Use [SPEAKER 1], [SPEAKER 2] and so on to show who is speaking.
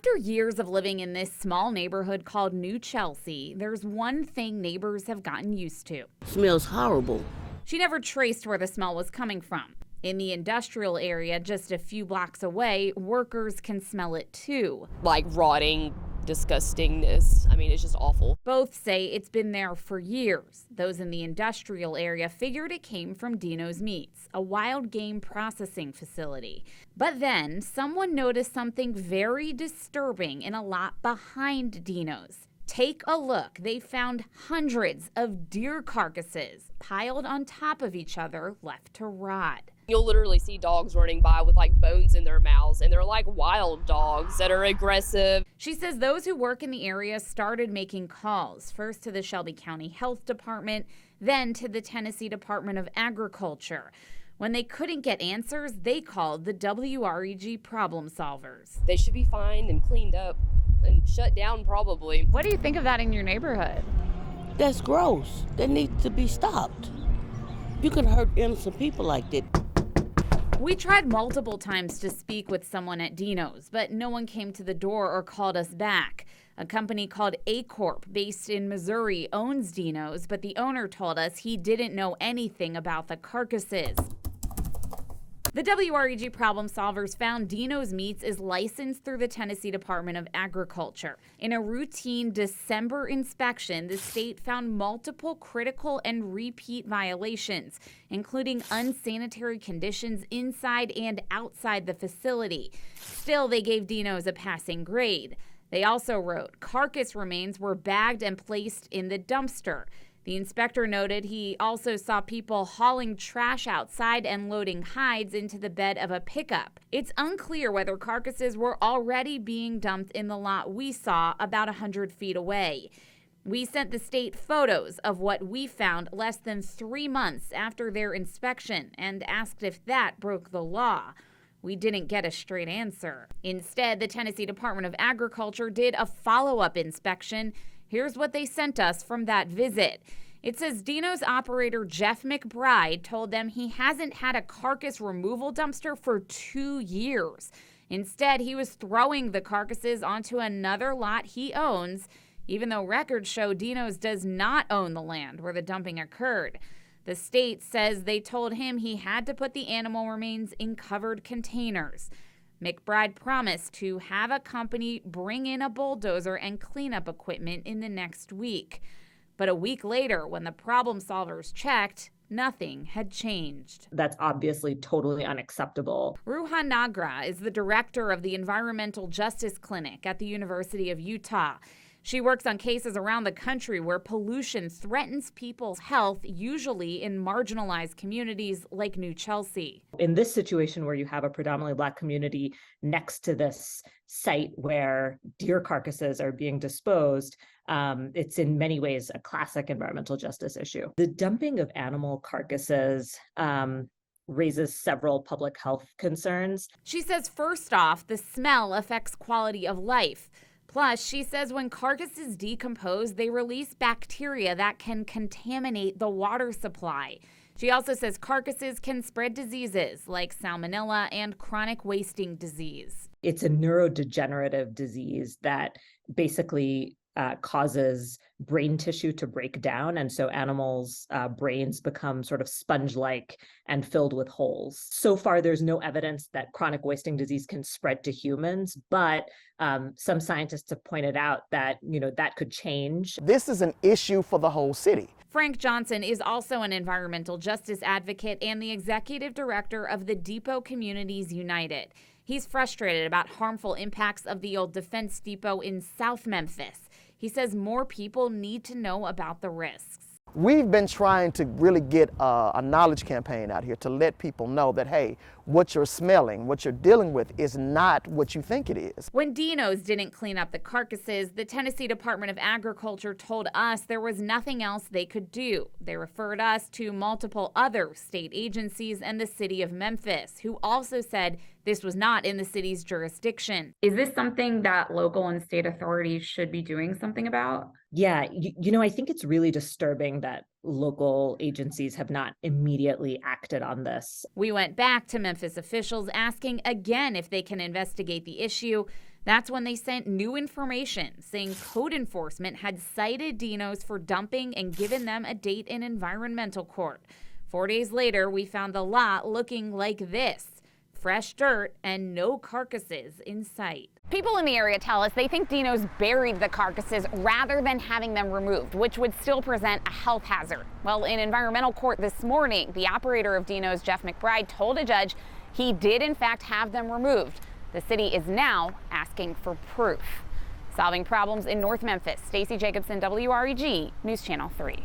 [SPEAKER 1] After years of living in this small neighborhood called New Chelsea, there's one thing neighbors have gotten used to.
[SPEAKER 2] Smells horrible.
[SPEAKER 1] She never traced where the smell was coming from. In the industrial area just a few blocks away, workers can smell it too.
[SPEAKER 3] Like rotting disgustingness. I mean, it's just awful.
[SPEAKER 1] Both say it's been there for years. Those in the industrial area figured it came from Dino's Meats, a wild game processing facility. But then someone noticed something very disturbing in a lot behind Dino's. Take a look. They found hundreds of deer carcasses piled on top of each other, left to rot.
[SPEAKER 3] You'll literally see dogs running by with like bones in their mouths, and they're like wild dogs that are aggressive.
[SPEAKER 1] She says those who work in the area started making calls, first to the Shelby County Health Department, then to the Tennessee Department of Agriculture. When they couldn't get answers, they called the WREG problem solvers.
[SPEAKER 3] They should be fined and cleaned up and shut down probably.
[SPEAKER 1] What do you think of that in your neighborhood?
[SPEAKER 2] That's gross. That needs to be stopped. You can hurt innocent people like that.
[SPEAKER 1] We tried multiple times to speak with someone at Dino's, but no one came to the door or called us back. A company called A-Corp, based in Missouri, owns Dino's, but the owner told us he didn't know anything about the carcasses. The WREG problem solvers found Dino's Meats is licensed through the Tennessee Department of Agriculture. In a routine December inspection, the state found multiple critical and repeat violations, including unsanitary conditions inside and outside the facility. Still, they gave Dino's a passing grade. They also wrote, carcass remains were bagged and placed in the dumpster. The inspector noted he also saw people hauling trash outside and loading hides into the bed of a pickup. It's unclear whether carcasses were already being dumped in the lot we saw about 100 feet away. We sent the state photos of what we found less than 3 months after their inspection and asked if that broke the law. We didn't get a straight answer. Instead, the Tennessee Department of Agriculture did a follow-up inspection. Here's what they sent us from that visit. It says Dino's operator Jeff McBride told them he hasn't had a carcass removal dumpster for 2 years. Instead, he was throwing the carcasses onto another lot he owns, even though records show Dino's does not own the land where the dumping occurred. The state says they told him he had to put the animal remains in covered containers. McBride promised to have a company bring in a bulldozer and cleanup equipment in the next week. But a week later, when the problem solvers checked, nothing had changed.
[SPEAKER 4] That's obviously totally unacceptable.
[SPEAKER 1] Ruha Nagra is the director of the Environmental Justice Clinic at the University of Utah. She works on cases around the country where pollution threatens people's health, usually in marginalized communities like New Chelsea.
[SPEAKER 4] In this situation where you have a predominantly Black community next to this site where deer carcasses are being disposed, it's in many ways a classic environmental justice issue. The dumping of animal carcasses raises several public health concerns.
[SPEAKER 1] She says, first off, the smell affects quality of life. Plus, she says when carcasses decompose, they release bacteria that can contaminate the water supply. She also says carcasses can spread diseases like salmonella and chronic wasting disease.
[SPEAKER 4] It's a neurodegenerative disease that basically causes brain tissue to break down. And so animals' brains become sort of sponge-like and filled with holes. So far, there's no evidence that chronic wasting disease can spread to humans, but some scientists have pointed out that, that could change.
[SPEAKER 5] This is an issue for the whole city.
[SPEAKER 1] Frank Johnson is also an environmental justice advocate and the executive director of the Depot Communities United. He's frustrated about harmful impacts of the old defense depot in South Memphis. He says more people need to know about the risks.
[SPEAKER 5] We've been trying to really get a knowledge campaign out here to let people know that, hey, what you're smelling, what you're dealing with is not what you think it is.
[SPEAKER 1] When Dino's didn't clean up the carcasses, the Tennessee Department of Agriculture told us there was nothing else they could do. They referred us to multiple other state agencies and the city of Memphis, who also said this was not in the city's jurisdiction. Is this something that local and state authorities should be doing something about?
[SPEAKER 4] Yeah, I think it's really disturbing that local agencies have not immediately acted on this.
[SPEAKER 1] We went back to Memphis officials asking again if they can investigate the issue. That's when they sent new information saying code enforcement had cited dinos for dumping and given them a date in environmental court. 4 days later, we found the lot looking like this. Fresh dirt and no carcasses in sight.
[SPEAKER 6] People in the area tell us they think dinos buried the carcasses rather than having them removed, which would still present a health hazard. Well, in environmental court this morning, the operator of dinos, Jeff McBride, told a judge he did in fact have them removed. The city is now asking for proof. Solving problems in North Memphis, Stacey Jacobson, WREG, News Channel 3.